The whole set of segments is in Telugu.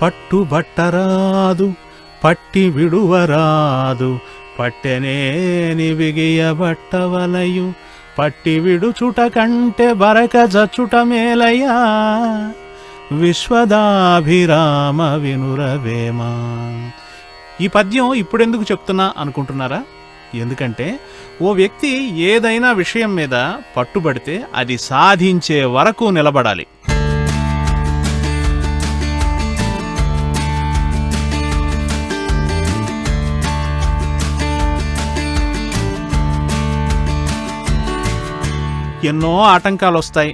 పట్టుబట్టరాదు పట్టి విడువరాదు పట్టెనేని బిగియ బట్టవలయు పట్టి విడుచుట కంటే బరక జచ్చుట మేలయ్యా విశ్వదాభిరామ వినురవేమ. ఈ పద్యం ఇప్పుడెందుకు చెప్తున్నా అనుకుంటున్నారా? ఎందుకంటే ఓ వ్యక్తి ఏదైనా విషయం మీద పట్టుబడితే అది సాధించే వరకు నిలబడాలి. ఎన్నో ఆటంకాలు వస్తాయి,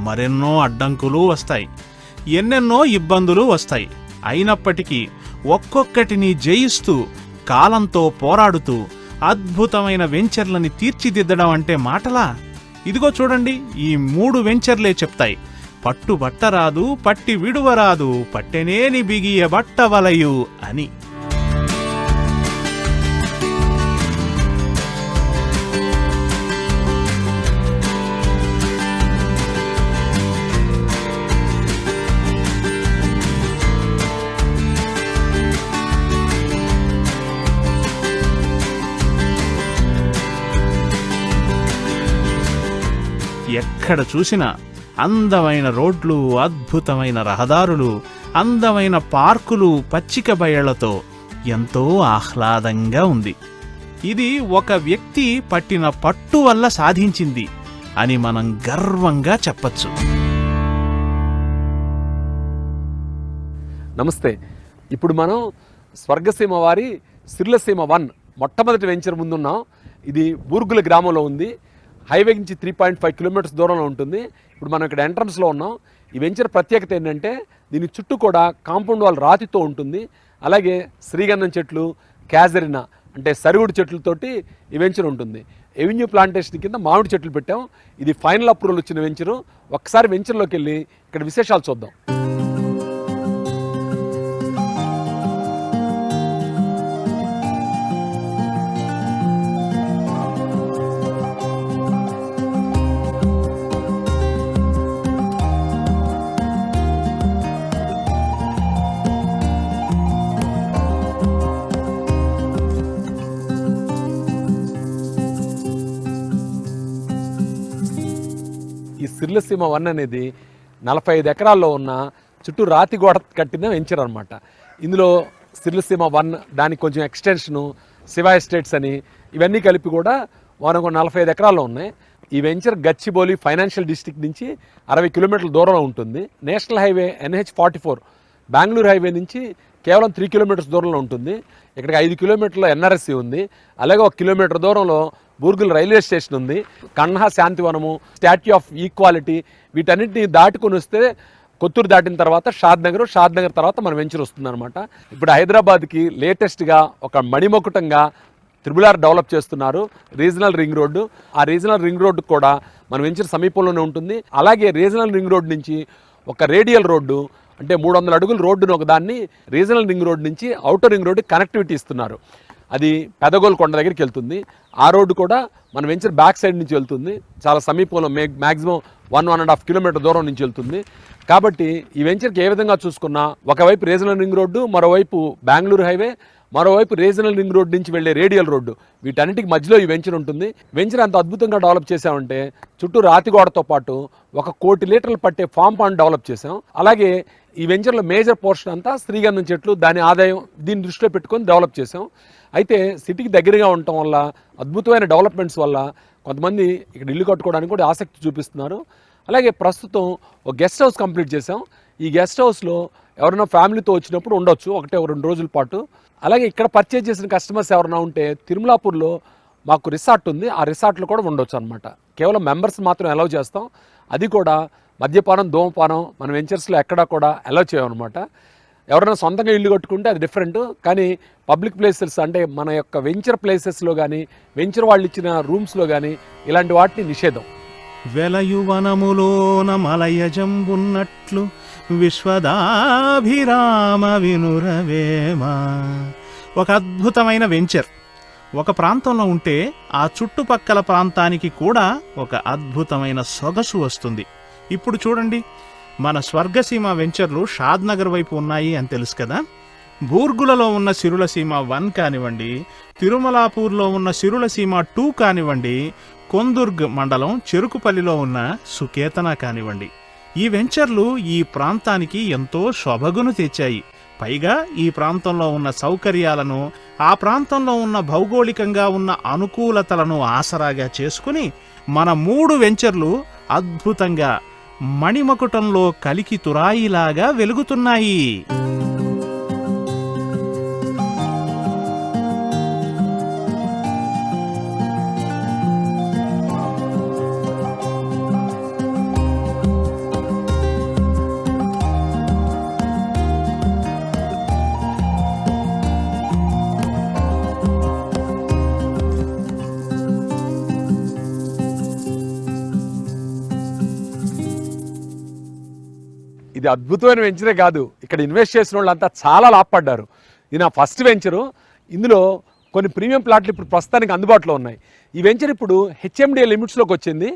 మరెన్నో అడ్డంకులు వస్తాయి, ఎన్నెన్నో ఇబ్బందులు వస్తాయి. అయినప్పటికీ ఒక్కొక్కటిని జయిస్తూ కాలంతో పోరాడుతూ అద్భుతమైన వెంచర్లని తీర్చిదిద్దడం అంటే మాటలా? ఇదిగో చూడండి, ఈ 3 వెంచర్లే చెప్తాయి. పట్టుబట్టరాదు పట్టి విడువరాదు పట్టెనేని బిగియ బట్టవలయు అని. ఎక్కడ చూసినా అందమైన రోడ్లు, అద్భుతమైన రహదారులు, అందమైన పార్కులు, పచ్చిక బయళ్లతో ఎంతో ఆహ్లాదంగా ఉంది. ఇది ఒక వ్యక్తి పట్టిన పట్టు వల్ల సాధించింది అని మనం గర్వంగా చెప్పచ్చు. నమస్తే. ఇప్పుడు మనం స్వర్గసీమ వారి సిర్లసీమ 1 మొట్టమొదటి వెంచర్ ముందున్నాం. ఇది బూర్గుల గ్రామంలో ఉంది. హైవే నుంచి 3.5 కిలోమీటర్స్ దూరంలో ఉంటుంది. ఇప్పుడు మనం ఇక్కడ ఎంట్రన్స్లో ఉన్నాం. ఈ వెంచర్ ప్రత్యేకత ఏంటంటే దీని చుట్టూ కూడా కాంపౌండ్ వాల్ రాతితో ఉంటుంది. అలాగే శ్రీగంధం చెట్లు, క్యాజరినా అంటే సరుగుడు చెట్లతోటి ఈ వెంచర్ ఉంటుంది. ఎవెన్యూ ప్లాంటేషన్ కింద మామిడి చెట్లు పెట్టాం. ఇది ఫైనల్ అప్రూవల్ వచ్చిన వెంచరు. ఒక్కసారి వెంచర్లోకి వెళ్ళి ఇక్కడ విశేషాలు చూద్దాం. సిర్లసీమ 1 అనేది 45 ఎకరాల్లో ఉన్న చుట్టూ రాతి గోడ కట్టిన వెంచర్ అనమాట. ఇందులో సిర్లసీమ 1 దానికి కొంచెం ఎక్స్టెన్షను, శివ ఎస్టేట్స్ అని ఇవన్నీ కలిపి కూడా మనకు 45 ఎకరాల్లో ఉన్నాయి. ఈ వెంచర్ గచ్చిబౌలి ఫైనాన్షియల్ డిస్ట్రిక్ట్ నుంచి 60 కిలోమీటర్ల దూరంలో ఉంటుంది. National highway NH44 Bengaluru highway నుంచి కేవలం 3 కిలోమీటర్స్ దూరంలో ఉంటుంది. ఇక్కడికి 5 కిలోమీటర్ల NRSC ఉంది. అలాగే 1 కిలోమీటర్ దూరంలో బూర్గుల్ రైల్వే స్టేషన్ ఉంది. కన్హా శాంతివనము, స్టాట్యూ ఆఫ్ ఈక్వాలిటీ వీటన్నిటిని దాటుకుని వస్తే కొత్తూరు దాటిన తర్వాత షాద్ నగర్ తర్వాత మన వెంచర్ వస్తుందన్నమాట. ఇప్పుడు హైదరాబాద్కి లేటెస్ట్గా ఒక మణిమకుటంగా త్రిబుల్ ఆర్ డెవలప్ చేస్తున్నారు, రీజనల్ రింగ్ రోడ్డు. ఆ రీజనల్ రింగ్ రోడ్డు కూడా మన వెంచర్ సమీపంలోనే ఉంటుంది. అలాగే రీజనల్ రింగ్ రోడ్ నుంచి ఒక రేడియల్ రోడ్డు అంటే 300 అడుగుల రోడ్డును ఒకదాన్ని రీజనల్ రింగ్ రోడ్ నుంచి ఔటర్ రింగ్ రోడ్డు కనెక్టివిటీ ఇస్తున్నారు. అది పెదగోల్కొండ దగ్గరికి వెళ్తుంది. ఆ రోడ్డు కూడా మన వెంచర్ బ్యాక్ సైడ్ నుంచి వెళ్తుంది. చాలా సమీపంలో మ్యాక్సిమం 1.5 కిలోమీటర్ దూరం నుంచి వెళ్తుంది. కాబట్టి ఈ వెంచర్కి ఏ విధంగా చూసుకున్నా ఒకవైపు రీజనల్ రింగ్ రోడ్డు, మరోవైపు బెంగళూరు హైవే, మరోవైపు రీజనల్ రింగ్ రోడ్ నుంచి వెళ్లే రేడియల్ రోడ్డు, వీటన్నిటికి మధ్యలో ఈ వెంచర్ ఉంటుంది. వెంచర్ అంత అద్భుతంగా డెవలప్ చేసామంటే చుట్టూ రాతిగోడతో పాటు 1 కోటి లీటర్లు పట్టే ఫామ్ పాండ్ డెవలప్ చేసాం. అలాగే ఈ వెంచర్లో మేజర్ పోర్షన్ అంతా శ్రీగంధం చెట్లు, దాని ఆదాయం దీన్ని దృష్టిలో పెట్టుకొని డెవలప్ చేసాం. అయితే సిటీకి దగ్గరగా ఉండటం వల్ల, అద్భుతమైన డెవలప్మెంట్స్ వల్ల కొంతమంది ఇక్కడ ఇల్లు కట్టుకోవడానికి కూడా ఆసక్తి చూపిస్తున్నారు. అలాగే ప్రస్తుతం ఒక గెస్ట్ హౌస్ కంప్లీట్ చేసాం. ఈ గెస్ట్ హౌస్లో ఎవరైనా ఫ్యామిలీతో వచ్చినప్పుడు ఉండొచ్చు 1-2 రోజుల పాటు. అలాగే ఇక్కడ పర్చేజ్ చేసిన కస్టమర్స్ ఎవరైనా ఉంటే తిరుమలాపూర్లో మాకు రిసార్ట్ ఉంది, ఆ రిసార్ట్లో కూడా ఉండొచ్చు అనమాట. కేవలం మెంబర్స్ మాత్రం అలౌ చేస్తాం. అది కూడా మద్యపానం, ధూమపానం మన వెంచర్స్లో ఎక్కడా కూడా అలౌ చేయమన్నమాట. ఎవరైనా సొంతంగా ఇల్లు కట్టుకుంటే అది డిఫరెంట్, కానీ పబ్లిక్ ప్లేసెస్ అంటే మన యొక్క వెంచర్ ప్లేసెస్లో కానీ, వెంచర్ వాళ్ళు ఇచ్చిన రూమ్స్లో కానీ ఇలాంటి వాటిని నిషేధం. వెలయువనములోన మలయజంబున్నట్లు విశ్వదాభిరామ వినురవేమ. ఒక అద్భుతమైన వెంచర్ ఒక ప్రాంతంలో ఉంటే ఆ చుట్టుపక్కల ప్రాంతానికి కూడా ఒక అద్భుతమైన సొగసు వస్తుంది. ఇప్పుడు చూడండి, మన స్వర్గసీమ వెంచర్లు షాద్ నగర్ వైపు ఉన్నాయి అని తెలుసు కదా. బూర్గులలో ఉన్న సిరులసీమ 1 కానివ్వండి, తిరుమలాపూర్లో ఉన్న సిరులసీమ 2 కానివ్వండి, కొందుర్గ్ మండలం చెరుకుపల్లిలో ఉన్న సుకేతన కానివ్వండి, ఈ వెంచర్లు ఈ ప్రాంతానికి ఎంతో శోభగును తెచ్చాయి. పైగా ఈ ప్రాంతంలో ఉన్న సౌకర్యాలను, ఆ ప్రాంతంలో ఉన్న భౌగోళికంగా ఉన్న అనుకూలతలను ఆసరాగా చేసుకుని మన 3 వెంచర్లు అద్భుతంగా మణిమకుటంలో కలికి తురాయిలాగా వెలుగుతున్నాయి. ఇది అద్భుతమైన వెంచరే కాదు, ఇక్కడ ఇన్వెస్ట్ చేసిన వాళ్ళంతా చాలా లాభపడ్డారు. ఇది నా ఫస్ట్ వెంచరు. ఇందులో కొన్ని ప్రీమియం ప్లాట్లు ఇప్పుడు ప్రస్తుతానికి అందుబాటులో ఉన్నాయి. ఈ వెంచర్ ఇప్పుడు హెచ్ఎండిఏ లిమిట్స్లోకి వచ్చింది.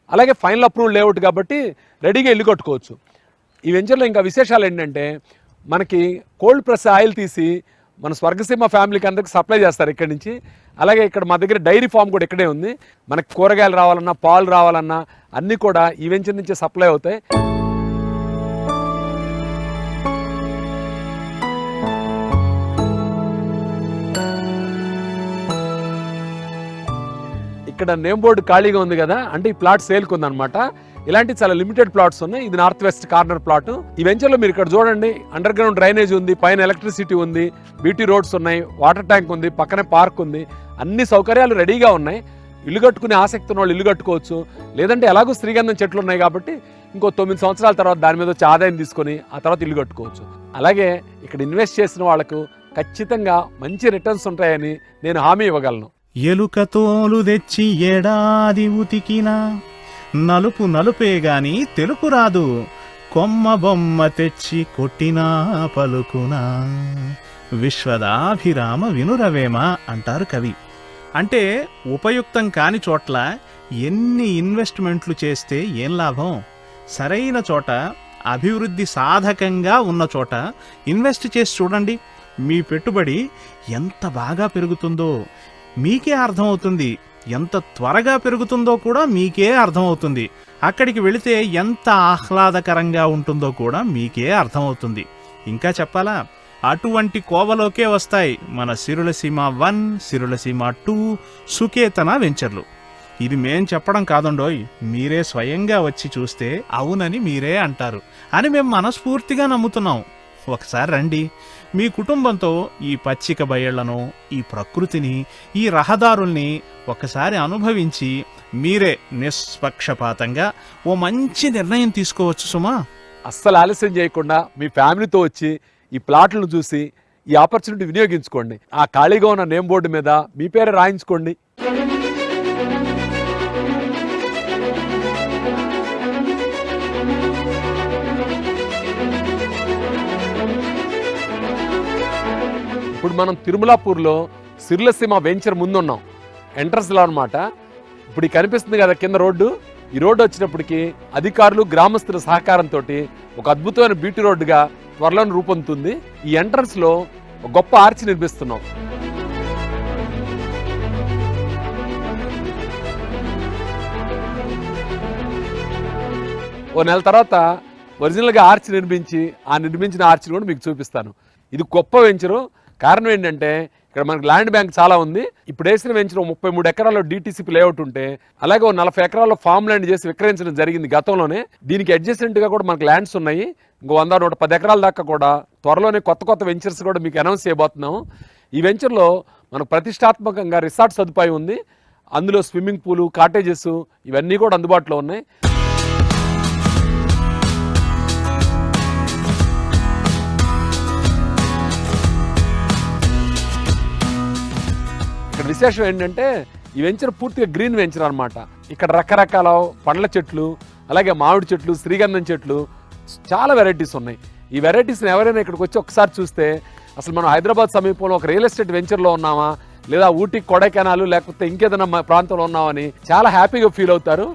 అలాగే ఫైనల్ అప్రూవల్ లేఅవుట్ కాబట్టి రెడీగా ఇల్లు కట్టుకోవచ్చు. ఈ వెంచర్లో ఇంకా విశేషాలు ఏంటంటే, మనకి కోల్డ్ ప్రెస్ ఆయిల్ తీసి మన స్వర్గసీమ ఫ్యామిలీకి అందరికి సప్లై చేస్తారు ఇక్కడి నుంచి. అలాగే ఇక్కడ మా దగ్గర డైరీ ఫామ్ కూడా ఇక్కడే ఉంది. మనకి కూరగాయలు రావాలన్నా, పాలు రావాలన్నా అన్నీ కూడా ఈ వెంచర్ నుంచే సప్లై అవుతాయి. ఇక్కడ నేమ్ బోర్డు ఖాళీగా ఉంది కదా, అంటే ఈ ప్లాట్ సేల్కి ఉందన్నమాట. ఇలాంటి చాలా లిమిటెడ్ ప్లాట్స్ ఉన్నాయి. ఇది నార్త్ వెస్ట్ కార్నర్ ప్లాట్. ఈ వెంచర్లో మీరు ఇక్కడ చూడండి, అండర్ గ్రౌండ్ డ్రైనేజ్ ఉంది, పైన ఎలక్ట్రిసిటీ ఉంది, బీటీ రోడ్స్ ఉన్నాయి, వాటర్ ట్యాంక్ ఉంది, పక్కనే పార్క్ ఉంది. అన్ని సౌకర్యాలు రెడీగా ఉన్నాయి. ఇల్లు కట్టుకునే ఆసక్తి ఉన్న వాళ్ళు ఇల్లు కట్టుకోవచ్చు. లేదంటే ఎలాగో శ్రీగంధం చెట్లు ఉన్నాయి కాబట్టి ఇంకో 9 సంవత్సరాల తర్వాత దాని మీద వచ్చి ఆదాయం తీసుకొని ఆ తర్వాత ఇల్లు కట్టుకోవచ్చు. అలాగే ఇక్కడ ఇన్వెస్ట్ చేసిన వాళ్ళకు ఖచ్చితంగా మంచి రిటర్న్స్ ఉంటాయని నేను హామీ ఇవ్వగలను. ఎలుక తోలు తెచ్చి ఏడాది ఉతికినా నలుపు నలుపే గాని తెలుపు రాదు, కొమ్మ బొమ్మ తెచ్చి కొట్టినా పలుకునా, విశ్వదాభిరామ వినురవేమ అంటారు కవి. అంటే ఉపయుక్తం కాని చోట్ల ఎన్ని ఇన్వెస్ట్మెంట్లు చేస్తే ఏం లాభం? సరైన చోట, అభివృద్ధి సాధకంగా ఉన్న చోట ఇన్వెస్ట్ చేసి చూడండి. మీ పెట్టుబడి ఎంత బాగా పెరుగుతుందో మీకే అర్థమవుతుంది. ఎంత త్వరగా పెరుగుతుందో కూడా మీకే అర్థమవుతుంది. అక్కడికి వెళితే ఎంత ఆహ్లాదకరంగా ఉంటుందో కూడా మీకే అర్థమవుతుంది. ఇంకా చెప్పాలా, అటువంటి కోవలోకే వస్తాయి మన సిరులసీమ 1, సిరులసీమ 2, సుకేతన వెంచర్లు. ఇది మేం చెప్పడం కాదండోయ్, మీరే స్వయంగా వచ్చి చూస్తే అవునని మీరే అంటారు అని మేము మనస్ఫూర్తిగా నమ్ముతున్నాం. ఒకసారి రండి, మీ కుటుంబంతో ఈ పచ్చిక బయళ్లను, ఈ ప్రకృతిని, ఈ రహదారుల్ని ఒకసారి అనుభవించి మీరే నిష్పక్షపాతంగా ఓ మంచి నిర్ణయం తీసుకోవచ్చు సుమా. అస్సలు ఆలస్యం చేయకుండా మీ ఫ్యామిలీతో వచ్చి ఈ ప్లాట్లను చూసి ఈ ఆపర్చునిటీ వినియోగించుకోండి. ఆ ఖాళీగా ఉన్న నేమ్ బోర్డు మీద మీ పేరే రాయించుకోండి. ఇప్పుడు మనం తిరుమలాపూర్లో సిరులసీమ వెంచర్ ముందున్నాం, ఎంట్రన్స్లో అనమాట. ఇప్పుడు ఈ కనిపిస్తుంది కదా కింద రోడ్డు, ఈ రోడ్డు వచ్చినప్పటికీ అధికారులు, గ్రామస్తుల సహకారంతో ఒక అద్భుతమైన బీటీ రోడ్డుగా త్వరలో రూపొందుతుంది. ఈ ఎంట్రన్స్లో ఒక గొప్ప ఆర్చి నిర్మిస్తున్నాం. ఓ నెల తర్వాత ఒరిజినల్గా ఆర్చి నిర్మించి, ఆ నిర్మించిన ఆర్చిని కూడా మీకు చూపిస్తాను. ఇది గొప్ప వెంచరు. కారణం ఏంటంటే ఇక్కడ మనకి ల్యాండ్ బ్యాంక్ చాలా ఉంది. ఇప్పుడు వేసిన వెంచర్ 33 ఎకరాల్లో డీటీసీపీ లేఅవుట్ ఉంటే, అలాగే 40 ఎకరాల్లో ఫామ్ ల్యాండ్ చేసి విక్రయించడం జరిగింది గతంలోనే. దీనికి అడ్జసెంట్గా కూడా మనకు ల్యాండ్స్ ఉన్నాయి. ఇంకో 100-110 ఎకరాల దాకా కూడా త్వరలోనే కొత్త వెంచర్స్ కూడా మీకు అనౌన్స్ చేయబోతున్నాము. ఈ వెంచర్లో మనకు ప్రతిష్టాత్మకంగా రిసార్ట్ సదుపాయం ఉంది. అందులో స్విమ్మింగ్ పూలు, కాటేజెస్ ఇవన్నీ కూడా అందుబాటులో ఉన్నాయి. ఇక్కడ విశేషం ఏంటంటే ఈ వెంచర్ పూర్తిగా గ్రీన్ వెంచర్ అనమాట. ఇక్కడ రకరకాల పండ్ల చెట్లు, అలాగే మామిడి చెట్లు, శ్రీగంధం చెట్లు, చాలా వెరైటీస్ ఉన్నాయి. ఈ వెరైటీస్ని ఎవరైనా ఇక్కడికి వచ్చి ఒకసారి చూస్తే అసలు మనం హైదరాబాద్ సమీపంలో ఒక రియల్ ఎస్టేట్ వెంచర్లో ఉన్నామా, లేదా ఊటీ, కొడైకెనాల్, లేకపోతే ఇంకేదైనా ప్రాంతంలో ఉన్నామని చాలా హ్యాపీగా ఫీల్ అవుతారు.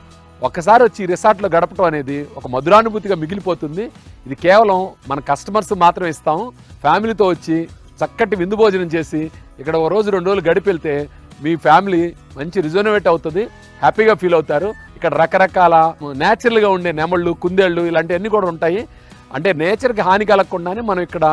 ఒక్కసారి వచ్చి ఈ రిసార్ట్లో గడపడం అనేది ఒక మధురానుభూతిగా మిగిలిపోతుంది. ఇది కేవలం మన కస్టమర్స్ మాత్రమే ఇస్తాం. ఫ్యామిలీతో వచ్చి చక్కటి విందు భోజనం చేసి ఇక్కడ ఒక రోజు 2 రోజులు గడిపి వెళ్తే మీ ఫ్యామిలీ మంచి రిజోనవేట్ అవుతుంది, హ్యాపీగా ఫీల్ అవుతారు. ఇక్కడ రకరకాల న్యాచురల్గా ఉండే నెమళ్ళు, కుందేళ్ళు ఇలాంటివన్నీ కూడా ఉంటాయి. అంటే నేచర్కి హాని కలగకుండానే మనం ఇక్కడ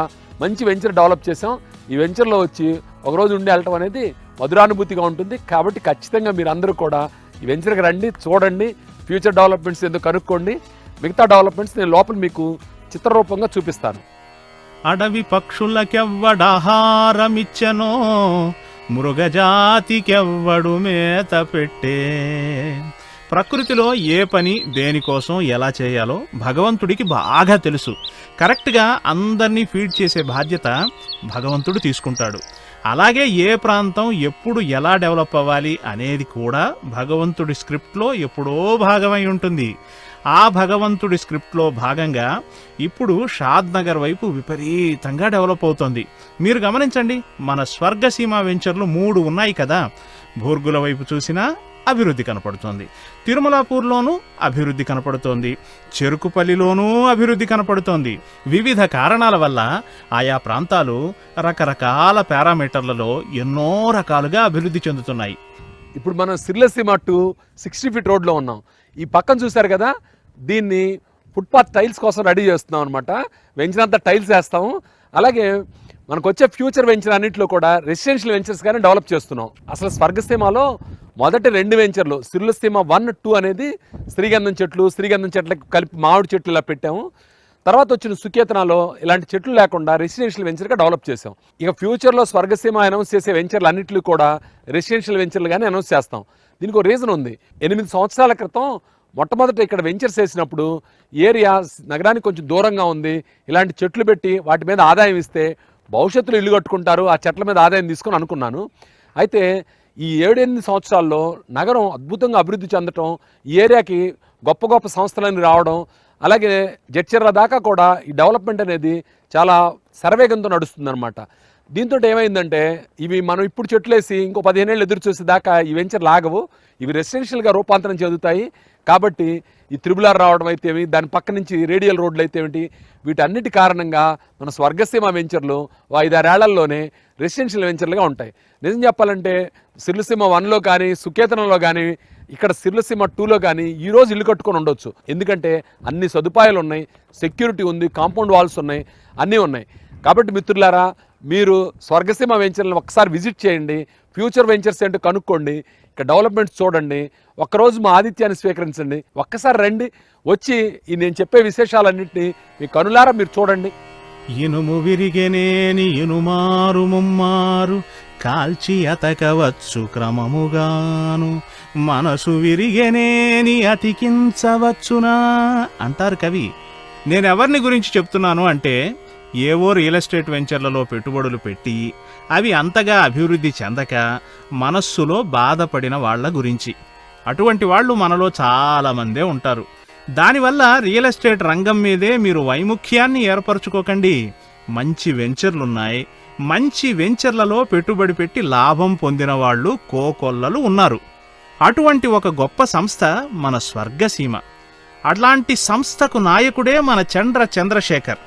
మంచి వెంచర్ డెవలప్ చేసాం. ఈ వెంచర్లో వచ్చి ఒకరోజు ఉండి వెళ్ళటం అనేది మధురానుభూతిగా ఉంటుంది. కాబట్టి ఖచ్చితంగా మీరు అందరూ కూడా ఈ వెంచర్కి రండి, చూడండి, ఫ్యూచర్ డెవలప్మెంట్స్ ఎందుకు కనుక్కోండి. మిగతా డెవలప్మెంట్స్ నేను లోపల మీకు చిత్రరూపంగా చూపిస్తాను. అడవి పక్షులకెవ్వడాహారమిచ్చనో, మృగజాతికెవ్వడు మేత పెట్టే. ప్రకృతిలో ఏ పని దేనికోసం ఎలా చేయాలో భగవంతుడికి బాగా తెలుసు. కరెక్ట్గా అందరినీ ఫీడ్ చేసే బాధ్యత భగవంతుడు తీసుకుంటాడు. అలాగే ఏ ప్రాంతం ఎప్పుడు ఎలా డెవలప్ అవ్వాలి అనేది కూడా భగవంతుడి స్క్రిప్ట్లో ఎప్పుడో భాగమై ఉంటుంది. ఆ భగవంతుడి స్క్రిప్ట్లో భాగంగా ఇప్పుడు షాద్ నగర్ వైపు విపరీతంగా డెవలప్ అవుతోంది. మీరు గమనించండి, మన స్వర్గసీమ వెంచర్లు 3 ఉన్నాయి కదా. భూర్గుల వైపు చూసినా అభివృద్ధి కనపడుతోంది, తిరుమలాపూర్లోనూ అభివృద్ధి కనపడుతోంది, చెరుకుపల్లిలోనూ అభివృద్ధి కనపడుతోంది. వివిధ కారణాల వల్ల ఆయా ప్రాంతాలు రకరకాల పారామీటర్లలో ఎన్నో రకాలుగా అభివృద్ధి చెందుతున్నాయి. ఇప్పుడు మనం సిర్లసీమ టు 60 ఫీట్ రోడ్లో ఉన్నాం. ఈ పక్కన చూశారు కదా, దీన్ని ఫుట్పాత్ టైల్స్ కోసం రెడీ చేస్తున్నాం అనమాట. వెంచర్ అంతా టైల్స్ వేస్తాము. అలాగే మనకు వచ్చే ఫ్యూచర్ వెంచర్ అన్నింటిలో కూడా రెసిడెన్షియల్ వెంచర్స్ కానీ డెవలప్ చేస్తున్నాం. అసలు స్వర్గసీమలో మొదటి 2 వెంచర్లు సిర్లసీమ 1, 2 అనేది శ్రీగంధం చెట్లకు కలిపి మామిడి చెట్లు ఇలా పెట్టాము. తర్వాత వచ్చిన సుకేతనాలో ఇలాంటి చెట్లు లేకుండా రెసిడెన్షియల్ వెంచర్గా డెవలప్ చేసాం. ఇక ఫ్యూచర్లో స్వర్గసీమ అనౌన్స్ చేసే వెంచర్లు అన్నింటిలో కూడా రెసిడెన్షియల్ వెంచర్లుగానే అనౌన్స్ చేస్తాం. దీనికి ఒక రీజన్ ఉంది. 8 సంవత్సరాల క్రితం మొట్టమొదట ఇక్కడ వెంచర్స్ వేసినప్పుడు ఏరియా నగరానికి కొంచెం దూరంగా ఉంది, ఇలాంటి చెట్లు పెట్టి వాటి మీద ఆదాయం ఇస్తే భవిష్యత్తులో ఇల్లు కట్టుకుంటారు, ఆ చెట్ల మీద ఆదాయం తీసుకొని అనుకున్నాను. అయితే ఈ 7-8 సంవత్సరాల్లో నగరం అద్భుతంగా అభివృద్ధి చెందటం, ఈ ఏరియాకి గొప్ప గొప్ప సంస్థలన్నీ రావడం, అలాగే జడ్చర్ల దాకా కూడా ఈ డెవలప్మెంట్ అనేది చాలా శరవేగంతో నడుస్తుందన్నమాట. దీంతో ఏమైందంటే ఇవి మనం ఇప్పుడు చెట్లేసి ఇంకో 15 ఏళ్ళు ఎదురు చూసే దాకా ఈ వెంచర్ లాగవు, ఇవి రెసిడెన్షియల్గా రూపాంతరం చెందుతాయి. కాబట్టి ఈ త్రిబుల్-ఆర్ రావడం అయితే ఏమి, దాని పక్క నుంచి రేడియల్ రోడ్లు అయితే ఏమిటి, వీటన్నిటి కారణంగా మన స్వర్గసీమ వెంచర్లు 5-6 ఏళ్లలోనే రెసిడెన్షియల్ వెంచర్లుగా ఉంటాయి. నిజం చెప్పాలంటే సిర్లసీమ 1లో కానీ సుకేతనంలో కానీ ఇక్కడ సిర్లసీమ 2లో కానీ ఈరోజు ఇల్లు కట్టుకొని ఉండొచ్చు. ఎందుకంటే అన్ని సదుపాయాలు ఉన్నాయి, సెక్యూరిటీ ఉంది, కాంపౌండ్ వాల్స్ ఉన్నాయి, అన్నీ ఉన్నాయి. కాబట్టి మిత్రులారా, మీరు స్వర్గసీమ వెంచర్లను ఒక్కసారి విజిట్ చేయండి, ఫ్యూచర్ వెంచర్స్ ఏంటో కనుక్కోండి, ఇక్కడ డెవలప్మెంట్స్ చూడండి, ఒక్కరోజు మా ఆతిథ్యాన్ని స్వీకరించండి, ఒక్కసారి రండి, వచ్చి ఈ నేను చెప్పే విశేషాలన్నింటినీ మీ కనులారా మీరు చూడండి. ఇనుము విరిగెనేని ఇనుమారు ముమ్మారు కాల్చి అతకవచ్చు క్రమముగాను, మనసు విరిగెనేని అతికించవచ్చునా అంటారు కవి. నేనెవరిని గురించి చెప్తున్నాను అంటే, ఏవో రియల్ ఎస్టేట్ వెంచర్లలో పెట్టుబడులు పెట్టి అవి అంతగా అభివృద్ధి చెందక మనస్సులో బాధపడిన వాళ్ళ గురించి. అటువంటి వాళ్ళు మనలో చాలామందే ఉంటారు. దానివల్ల రియల్ ఎస్టేట్ రంగం మీదే మీరు వైముఖ్యాన్ని ఏర్పరచుకోకండి. మంచి వెంచర్లున్నాయి, మంచి వెంచర్లలో పెట్టుబడి పెట్టి లాభం పొందిన వాళ్ళు కోకొల్లలు ఉన్నారు. అటువంటి ఒక గొప్ప సంస్థ మన స్వర్గసీమ. అట్లాంటి సంస్థకు నాయకుడే మన చంద్రశేఖర్.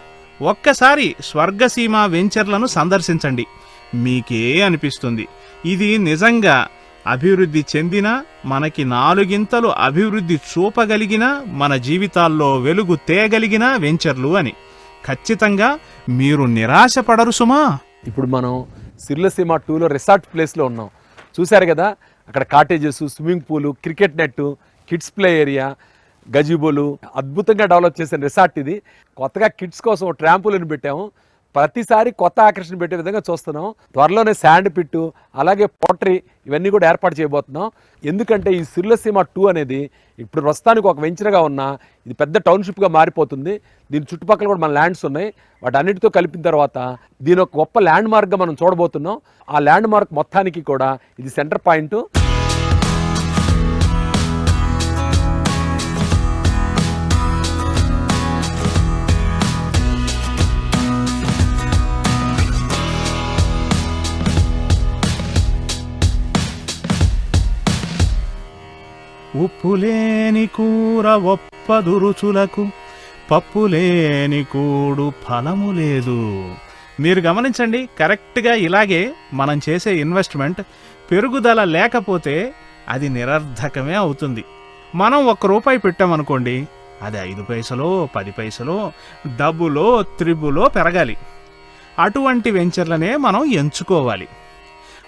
ఒక్కసారి స్వర్గసీమ వెంచర్లను సందర్శించండి, మీకే అనిపిస్తుంది ఇది నిజంగా అభివృద్ధి చెందిన, మనకి 4 గింతలు అభివృద్ధి చూపగలిగిన, మన జీవితాల్లో వెలుగు తేగలిగిన వెంచర్లు అని. ఖచ్చితంగా మీరు నిరాశపడరు సుమా. ఇప్పుడు మనం సిర్లసీమ 2లో రిసార్ట్ ప్లేస్లో ఉన్నాం. చూశారు కదా, అక్కడ కాటేజెస్, స్విమ్మింగ్ పూలు, cricket net, kids play area, గజిబోలు, అద్భుతంగా డెవలప్ చేసిన రిసార్ట్ ఇది. కొత్తగా కిడ్స్ కోసం ట్రాంపులను పెట్టాము. ప్రతిసారి కొత్త ఆకర్షణ పెట్టే విధంగా చూస్తున్నాం. త్వరలోనే శాండ్ పిట్టు, అలాగే పోట్రీ ఇవన్నీ కూడా ఏర్పాటు చేయబోతున్నాం. ఎందుకంటే ఈ సిర్లసీమ 2 అనేది ఇప్పుడు ప్రస్తుతానికి ఒక వెంచర్గా ఉన్న ఇది పెద్ద టౌన్షిప్గా మారిపోతుంది. దీని చుట్టుపక్కల కూడా మన ల్యాండ్స్ ఉన్నాయి. వాటన్నిటితో కలిపిన తర్వాత దీని ఒక గొప్ప ల్యాండ్ మార్క్గా మనం చూడబోతున్నాం. ఆ ల్యాండ్ మార్క్ మొత్తానికి కూడా ఇది సెంటర్ పాయింట్. ఉప్పులేని కూర ఒప్పదు రుచులకు, పప్పులేని కూడు ఫలము లేదు. మీరు గమనించండి, కరెక్ట్గా ఇలాగే మనం చేసే ఇన్వెస్ట్మెంట్ పెరుగుదల లేకపోతే అది నిరర్ధకమే అవుతుంది. మనం ₹1 పెట్టామనుకోండి, అది 5 పైసలో 10 పైసలో డబ్బులో త్రిబులో పెరగాలి. అటువంటి వెంచర్లనే మనం ఎంచుకోవాలి.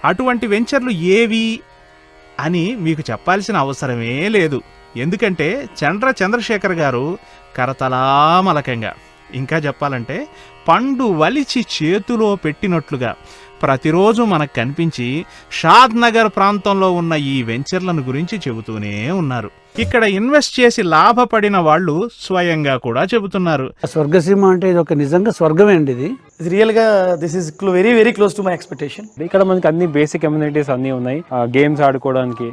అటువంటి వెంచర్లు ఏవి అని మీకు చెప్పాల్సిన అవసరమే లేదు. ఎందుకంటే చంద్రశేఖర్ గారు కరతలామలకంగా, ఇంకా చెప్పాలంటే పండు వలిచి చేతిలో పెట్టినట్లుగా ప్రతిరోజు మనకు కనిపించి షాద్ నగర్ ప్రాంతంలో ఉన్న ఈ వెంచర్లను గురించి చెబుతూనే ఉన్నారు. ఇక్కడ ఇన్వెస్ట్ చేసి లాభపడిన వాళ్ళు స్వయంగా కూడా చెబుతున్నారు. స్వర్గసీమ అంటే ఇది ఒక నిజంగా స్వర్గమే అండి. ఇది రియల్గా this is very very close to my expectation. ఇక్కడ మనకి అన్ని బేసిక్ అమ్యూనిటీస్ అన్ని ఉన్నాయి. గేమ్స్ ఆడుకోవడానికి,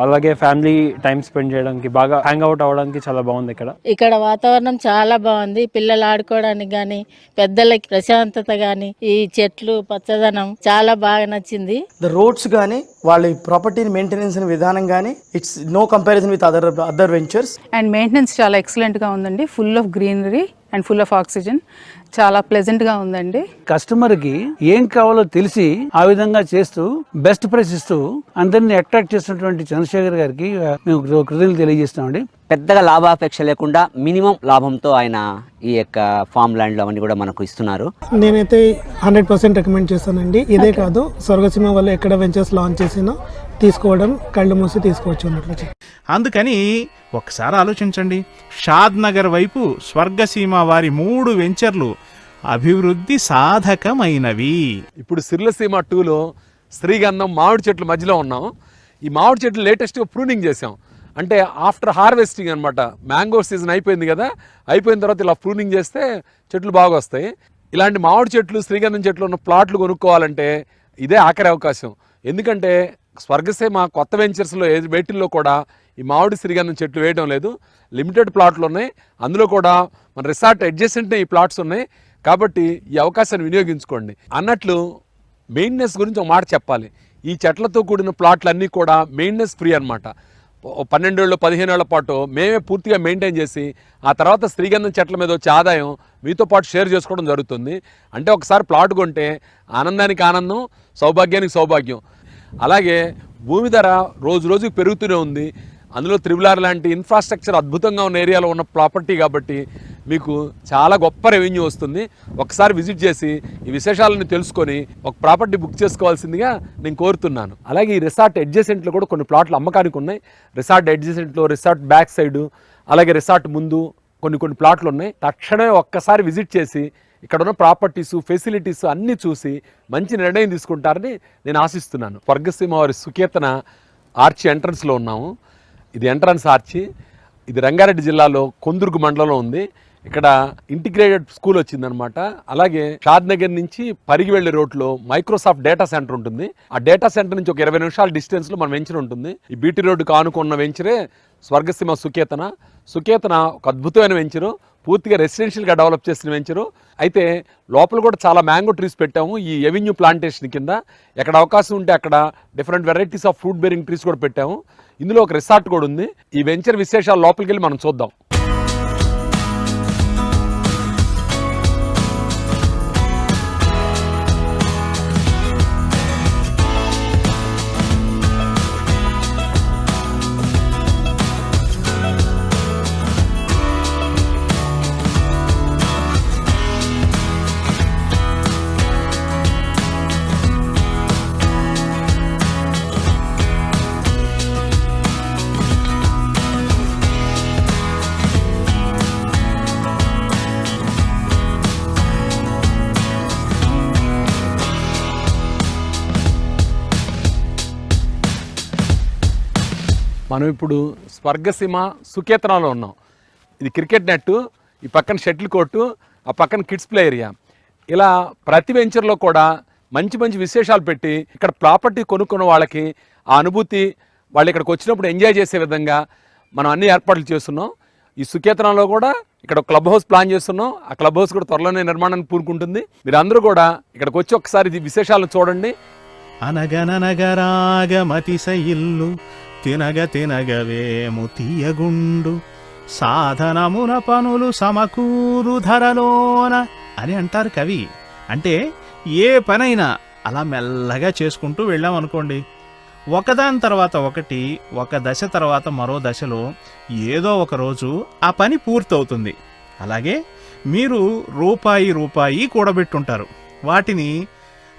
అలాగే ఫ్యామిలీ టైం స్పెండ్ చేయడానికి, బాగా హ్యాంగ్ అవుట్ అవ్వడానికి చాలా బాగుంది. ఇక్కడ వాతావరణం చాలా బాగుంది. పిల్లలు ఆడుకోవడానికి గానీ, పెద్దలకి ప్రశాంతత గానీ, ఈ చెట్లు పచ్చదనం చాలా బాగా నచ్చింది. ద రోడ్స్ కానీ, వాళ్ళ ప్రాపర్టీని మెయింటెనెన్స్ విధానం కానీ, it's no comparison with other ventures. And maintenance చాలా ఎక్సలెంట్ గా ఉందండి. Full of greenery and full of oxygen. చాలా ప్లెజెంట్ గా ఉందండి. కస్టమర్ కి ఏం కావాలో తెలిసి ఆ విధంగా చేస్తూ బెస్ట్ ప్రైస్ ఇస్తూ అందరినీ అట్రాక్ట్ చేసినటువంటి చంద్రశేఖర్ గారికి మేము కృతజ్ఞతలు తెలియజేస్తామండి. పెద్దగా లాభాపేక్ష లేకుండా మినిమం లాభంతో ఆయన ఈ యొక్క ఫామ్ ల్యాండ్లు అవన్నీ కూడా మనకు ఇస్తున్నారు. నేనైతే 100% రికమెండ్ చేస్తానండి. ఇదే కాదు, స్వర్గసీమ వల్ల ఎక్కడ వెంచర్స్ లాంచ్ చేసినా తీసుకోవడం, కళ్ళు మూసి తీసుకోవచ్చు అన్నట్లు. అందుకని ఒకసారి ఆలోచించండి, షాద్ నగర్ వైపు స్వర్గసీమ వారి 3 వెంచర్లు అభివృద్ధి సాధకమైనవి. ఇప్పుడు సిర్లసీమ 2లో శ్రీగంధం మామిడి చెట్ల మధ్యలో ఉన్నాం. ఈ మామిడి చెట్లు లేటెస్ట్గా ప్రూనింగ్ చేసాం. అంటే ఆఫ్టర్ హార్వెస్టింగ్ అనమాట. మ్యాంగో సీజన్ అయిపోయింది కదా, అయిపోయిన తర్వాత ఇలా ప్రూనింగ్ చేస్తే చెట్లు బాగా వస్తాయి. ఇలాంటి మామిడి చెట్లు, శ్రీగంధం చెట్లు ఉన్న ప్లాట్లు కొనుక్కోవాలంటే ఇదే ఆఖరి అవకాశం. ఎందుకంటే స్వర్గసీమ కొత్త వెంచర్స్లో వేటిల్లో కూడా ఈ మామిడి శ్రీగంధం చెట్లు వేయడం లేదు. లిమిటెడ్ ప్లాట్లు ఉన్నాయి. అందులో కూడా మన రిసార్ట్ అడ్జసెంట్నే ఈ ప్లాట్స్ ఉన్నాయి. కాబట్టి ఈ అవకాశాన్ని వినియోగించుకోండి. అన్నట్లు మెయింటెనెన్స్ గురించి ఒక మాట చెప్పాలి. ఈ చెట్లతో కూడిన ప్లాట్లన్నీ కూడా మెయింటెనెన్స్ ఫ్రీ అనమాట. 12 ఏళ్ళు 15 ఏళ్ల పాటు మేమే పూర్తిగా మెయింటైన్ చేసి ఆ తర్వాత శ్రీగంధం చెట్ల మీద వచ్చే ఆదాయం మీతో పాటు షేర్ చేసుకోవడం జరుగుతుంది. అంటే ఒకసారి ప్లాట్ కొంటే ఆనందానికి ఆనందం, సౌభాగ్యానికి సౌభాగ్యం. అలాగే భూమి ధర రోజు రోజుకి పెరుగుతూనే ఉంది. అందులో త్రిబులార్ లాంటి ఇన్ఫ్రాస్ట్రక్చర్ అద్భుతంగా ఉన్న ఏరియాలో ఉన్న ప్రాపర్టీ కాబట్టి మీకు చాలా గొప్ప రెవెన్యూ వస్తుంది. ఒకసారి విజిట్ చేసి ఈ విశేషాలను తెలుసుకొని ఒక ప్రాపర్టీ బుక్ చేసుకోవాల్సిందిగా నేను కోరుతున్నాను. అలాగే ఈ రిసార్ట్ అడ్జసెంట్లో కూడా కొన్ని ప్లాట్లు అమ్మకానికి ఉన్నాయి. రిసార్ట్ అడ్జసెంట్లో, రిసార్ట్ బ్యాక్ సైడు, అలాగే రిసార్ట్ ముందు కొన్ని ప్లాట్లు ఉన్నాయి. తక్షణమే ఒక్కసారి విజిట్ చేసి ఇక్కడ ఉన్న ప్రాపర్టీస్, ఫెసిలిటీస్ అన్నీ చూసి మంచి నిర్ణయం తీసుకుంటారని నేను ఆశిస్తున్నాను. స్వర్గసీమ వారి సుకీర్తన ఆర్చి ఎంట్రన్స్లో ఉన్నాము. ఇది ఎంట్రన్స్ ఆర్చి. ఇది రంగారెడ్డి జిల్లాలో కొందుర్గు మండలంలో ఉంది. ఇక్కడ ఇంటిగ్రేటెడ్ స్కూల్ వచ్చిందనమాట. అలాగే షాద్ నగర్ నుంచి పరిగి వెళ్లే రోడ్లో మైక్రోసాఫ్ట్ డేటా సెంటర్ ఉంటుంది. ఆ డేటా సెంటర్ నుంచి ఒక 20 నిమిషాల డిస్టెన్స్లో మన వెంచర్ ఉంటుంది. ఈ బీటీ రోడ్డుకు ఆనుకున్న వెంచరే స్వర్గసీమ సుకేతన. ఒక అద్భుతమైన వెంచరు, పూర్తిగా రెసిడెన్షియల్గా డెవలప్ చేసిన వెంచరు. అయితే లోపల కూడా చాలా మ్యాంగో ట్రీస్ పెట్టాము ఈ ఎవెన్యూ ప్లాంటేషన్ కింద. ఎక్కడ అవకాశం ఉంటే అక్కడ different varieties of fruit bearing trees కూడా పెట్టాము. ఇందులో ఒక రిసార్ట్ కూడా ఉంది. ఈ వెంచర్ విశేషాలు లోపలికి వెళ్ళి మనం చూద్దాం. మనం ఇప్పుడు స్వర్గసీమ సుకేతనాలో ఉన్నాం. ఇది క్రికెట్ నెట్టు, ఈ పక్కన షటిల్ కోర్టు, ఆ పక్కన కిడ్స్ ప్లే ఏరియా. ఇలా ప్రతి వెంచర్లో కూడా మంచి మంచి విశేషాలు పెట్టి ఇక్కడ ప్రాపర్టీ కొనుక్కున్న వాళ్ళకి ఆ అనుభూతి, వాళ్ళు ఇక్కడికి వచ్చినప్పుడు ఎంజాయ్ చేసే విధంగా మనం అన్ని ఏర్పాట్లు చేస్తున్నాం. ఈ సుకేతనంలో కూడా ఇక్కడ క్లబ్ హౌస్ ప్లాన్ చేస్తున్నాం. ఆ క్లబ్ హౌస్ కూడా త్వరలోనే నిర్మాణానికి పూనుకుంటుంది. మీరు అందరూ కూడా ఇక్కడికి వచ్చి ఒకసారి ఈ విశేషాలను చూడండి. అనగననగరాగమతిశ ఇల్లు తినగవేము తీయగుండు సాధనమున పనులు సమకూరు ధరలోన అని అంటారు కవి. అంటే ఏ పనైనా అలా మెల్లగా చేసుకుంటూ వెళ్ళామనుకోండి, ఒకదాని తర్వాత ఒకటి, ఒక దశ తర్వాత మరో దశలో ఏదో ఒక రోజు ఆ పని పూర్తవుతుంది. అలాగే మీరు రూపాయి కూడబెట్టుంటారు. వాటిని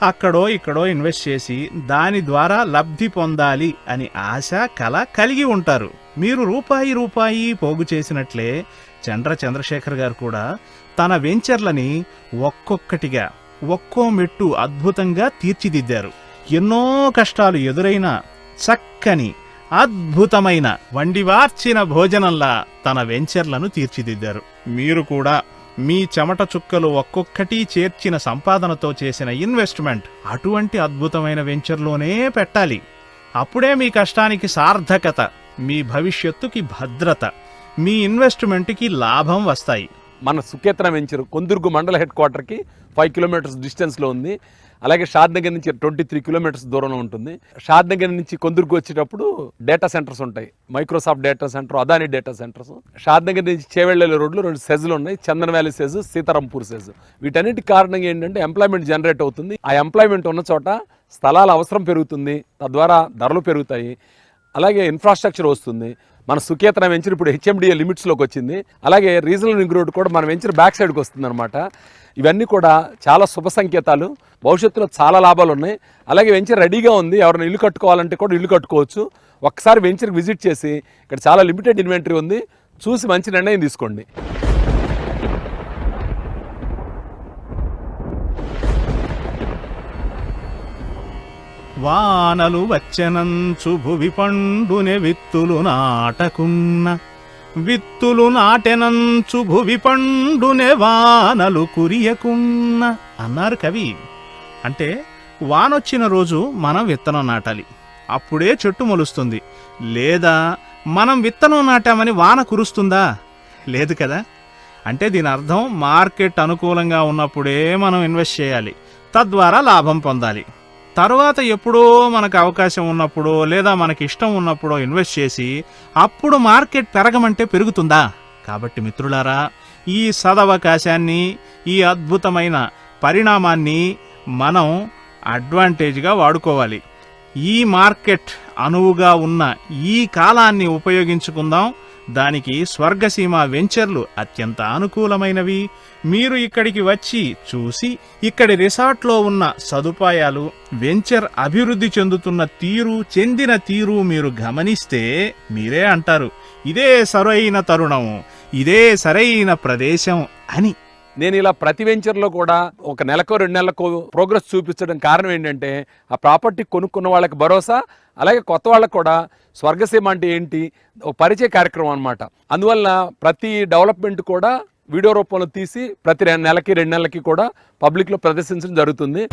అక్కడో ఇక్కడో ఇన్వెస్ట్ చేసి దాని ద్వారా లబ్ధి పొందాలి అని ఆశ, కల కలిగి ఉంటారు. మీరు రూపాయి పోగు చేసినట్లే చంద్రశేఖర్ గారు కూడా తన వెంచర్లని ఒక్కొక్కటిగా ఒక్కో మెట్టు అద్భుతంగా తీర్చిదిద్దారు. ఎన్నో కష్టాలు ఎదురైనా చక్కని అద్భుతమైన వండివార్చిన భోజనంలా తన వెంచర్లను తీర్చిదిద్దారు. మీరు కూడా మీ చెమట చుక్కలు ఒక్కొక్కటి చేర్చిన సంపాదనతో చేసిన ఇన్వెస్ట్మెంట్ అటువంటి అద్భుతమైన వెంచర్లోనే పెట్టాలి. అప్పుడే మీ కష్టానికి సార్థకత, మీ భవిష్యత్తుకి భద్రత, మీ ఇన్వెస్ట్మెంట్కి లాభం వస్తాయి. మన సుకేతన వెంచర్ కొందుర్గు మండల హెడ్ క్వార్టర్కి 5 కిలోమీటర్స్ డిస్టెన్స్లో ఉంది. అలాగే షాద్నగర్ నుంచి 23 కిలోమీటర్స్ దూరంలో ఉంటుంది. షాద్నగర్ నుంచి కొందుర్గు వచ్చేటప్పుడు డేటా సెంటర్స్ ఉంటాయి. Microsoft data centre, Adani data centres. Shadnagar నుంచి చేవెళ్ళ రోడ్లు 2 సెజ్లు ఉన్నాయి, Chandan valley SEZ, Sitarampur SEZ. వీటన్నిటి కారణంగా ఏంటంటే ఎంప్లాయ్మెంట్ జనరేట్ అవుతుంది. ఆ ఎంప్లాయ్మెంట్ ఉన్న చోట స్థలాల అవసరం పెరుగుతుంది, తద్వారా ధరలు పెరుగుతాయి. అలాగే ఇన్ఫ్రాస్ట్రక్చర్ వస్తుంది. మన సుకేతన వెంచర్ ఇప్పుడు హెచ్ఎండిఏ లిమిట్స్లోకి వచ్చింది. అలాగే రీజనల్ రింగ్ రోడ్ కూడా మన వెంచర్ బ్యాక్ సైడ్కి వస్తుంది అనమాట. ఇవన్నీ కూడా చాలా శుభ సంకేతాలు. భవిష్యత్తులో చాలా లాభాలు ఉన్నాయి. అలాగే వెంచర్ రెడీగా ఉంది. ఎవరైనా ఇల్లు కట్టుకోవాలంటే కూడా ఇల్లు కట్టుకోవచ్చు. ఒక్కసారి వెంచర్కి విజిట్ చేసి ఇక్కడ చాలా లిమిటెడ్ ఇన్వెంటరీ ఉంది, చూసి మంచి నిర్ణయం తీసుకోండి. వానలు వచ్చెనంచు భువి పండునే విత్తులు నాటకున్న, విత్తులు నాటెనంచు భువి పండునే వానలు కురియకున్న అన్నారు కవి. అంటే వానొచ్చిన రోజు మనం విత్తనం నాటాలి, అప్పుడే చెట్టు మొలుస్తుంది. లేదా మనం విత్తనం నాటామని వాన కురుస్తుందా? లేదు కదా. అంటే దీని అర్థం మార్కెట్ అనుకూలంగా ఉన్నప్పుడే మనం ఇన్వెస్ట్ చేయాలి, తద్వారా లాభం పొందాలి. తర్వాత ఎప్పుడో మనకు అవకాశం ఉన్నప్పుడో లేదా మనకి ఇష్టం ఉన్నప్పుడో ఇన్వెస్ట్ చేసి అప్పుడు మార్కెట్ పెరగమంటే పెరుగుతుందా? కాబట్టి మిత్రులారా, ఈ సదవకాశాన్ని, ఈ అద్భుతమైన పరిణామాన్ని మనం అడ్వాంటేజ్గా వాడుకోవాలి. ఈ మార్కెట్ అనువుగా ఉన్న ఈ కాలాన్ని ఉపయోగించుకుందాం. దానికి స్వర్గసీమ వెంచర్లు అత్యంత అనుకూలమైనవి. మీరు ఇక్కడికి వచ్చి చూసి ఇక్కడి రిసార్ట్లో ఉన్న సదుపాయాలు, వెంచర్ అభివృద్ధి చెందిన తీరు మీరు గమనిస్తే మీరే అంటారు, ఇదే సరైన తరుణం, ఇదే సరైన ప్రదేశం అని. నేను ఇలా ప్రతి వెంచర్లో కూడా ఒక నెలకో 2 నెలలకు ప్రోగ్రెస్ చూపించడం కారణం ఏంటంటే ఆ ప్రాపర్టీ కొనుక్కున్న వాళ్ళకి భరోసా, అలాగే కొత్త వాళ్ళకు కూడా స్వర్గసీమ అంటే ఏంటి ఒక పరిచయ కార్యక్రమం అనమాట. అందువల్ల ప్రతి డెవలప్మెంట్ కూడా వీడియో రూపంలో తీసి ప్రతి నెలకి 2 నెలలకి కూడా పబ్లిక్లో ప్రదర్శించడం జరుగుతుంది.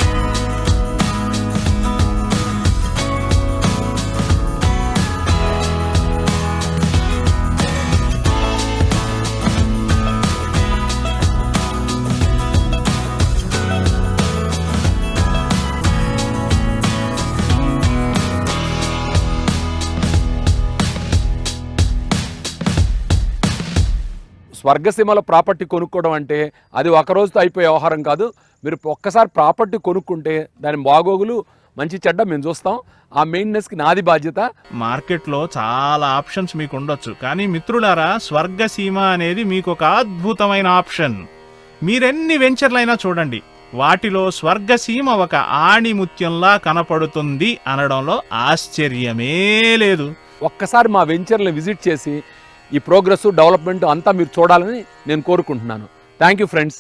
స్వర్గసీమలో ప్రాపర్టీ కొనుక్కోవడం అంటే అది ఒక రోజుతో అయిపోయే వ్యవహారం కాదు. మీరు ఒక్కసారి ప్రాపర్టీ కొనుక్కుంటే దాని బాగోగులు మంచి చెడ్డ మేము చూస్తాం. ఆ మెయింటెనెన్స్కి నాది బాధ్యత. మార్కెట్లో చాలా ఆప్షన్స్ మీకు ఉండొచ్చు, కానీ మిత్రులారా, స్వర్గసీమ అనేది మీకు ఒక అద్భుతమైన ఆప్షన్. మీరెన్ని వెంచర్లైనా చూడండి, వాటిలో స్వర్గసీమ ఒక ఆణిముత్యంలా కనపడుతుంది అనడంలో ఆశ్చర్యమే లేదు. ఒక్కసారి మా వెంచర్ని విజిట్ చేసి ఈ ప్రోగ్రెస్, డెవలప్మెంట్ అంతా మీరు చూడాలని నేను కోరుకుంటున్నాను. Thank you friends.